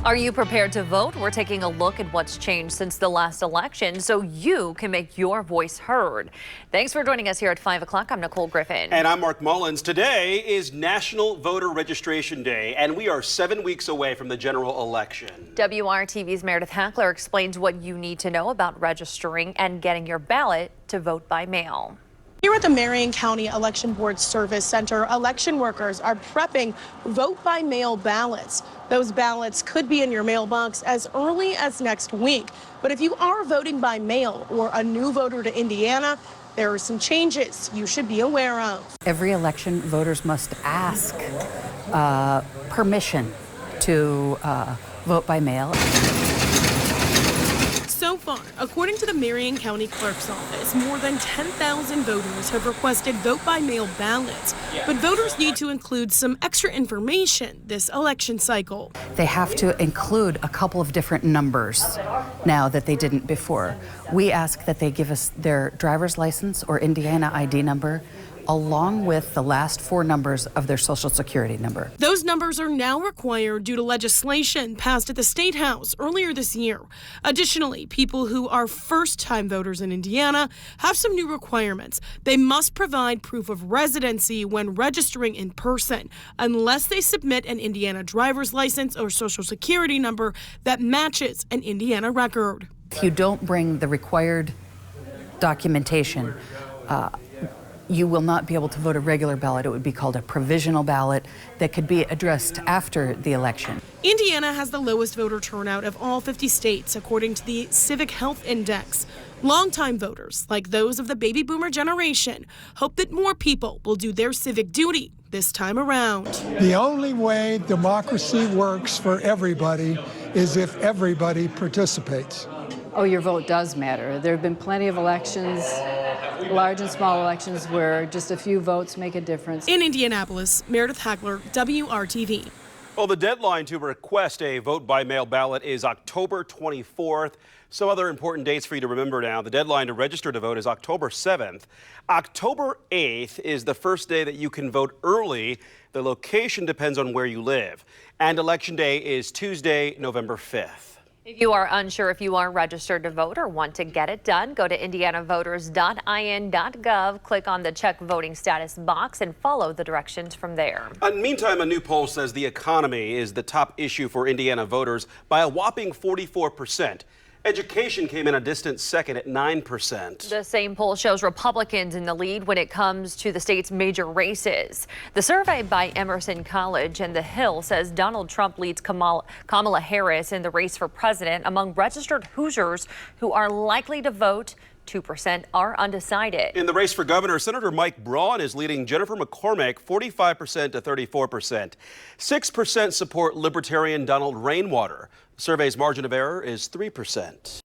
Are you prepared to vote? We're taking a look at what's changed since the last election so you can make your voice heard. Thanks for joining us here at 5 o'clock. I'm Nicole Griffin. And I'm Mark Mullins. Today is National Voter Registration Day, and we are 7 weeks away from the general election. WRTV's Meredith Hackler explains what you need to know about registering and getting your ballot to vote by mail. Here at the Marion County Election Board Service Center, election workers are prepping vote-by-mail ballots. Those ballots could be in your mailbox as early as next week. But if you are voting by mail or a new voter to Indiana, there are some changes you should be aware of. Every election, voters must ask permission to vote by mail. So far, according to the Marion County Clerk's Office, more than 10,000 voters have requested vote-by-mail ballots. But voters need to include some extra information this election cycle. They have to include a couple of different numbers now that they didn't before. We ask that they give us their driver's license or Indiana ID number, along with the last four numbers of their social security number. Those numbers are now required due to legislation passed at the State House earlier this year. Additionally, people who are first-time voters in Indiana have some new requirements. They must provide proof of residency when registering in person, unless they submit an Indiana driver's license or social security number that matches an Indiana record. If you don't bring the required documentation, you will not be able to vote a regular ballot. It would be called a provisional ballot that could be addressed after the election. Indiana has the lowest voter turnout of all 50 states, according to the Civic Health Index. Longtime voters, like those of the baby boomer generation, hope that more people will do their civic duty this time around. The only way democracy works for everybody is if everybody participates. Oh, your vote does matter. There have been plenty of elections, large and small elections, where just a few votes make a difference. In Indianapolis, Meredith Hackler, WRTV. Well, the deadline to request a vote-by-mail ballot is October 24th. Some other important dates for you to remember now. The deadline to register to vote is October 7th. October 8th is the first day that you can vote early. The location depends on where you live. And Election Day is Tuesday, November 5th. If you are unsure if you are registered to vote or want to get it done, go to indianavoters.in.gov, click on the check voting status box, and follow the directions from there. Meantime, a new poll says the economy is the top issue for Indiana voters by a whopping 44%. Education came in a distant second at 9%. The same poll shows Republicans in the lead when it comes to the state's major races. The survey by Emerson College and The Hill says Donald Trump leads Kamala Harris in the race for president. Among registered Hoosiers who are likely to vote, 2% are undecided. In the race for governor, Senator Mike Braun is leading Jennifer McCormick 45% to 34%. 6% support Libertarian Donald Rainwater. The survey's margin of error is 3%.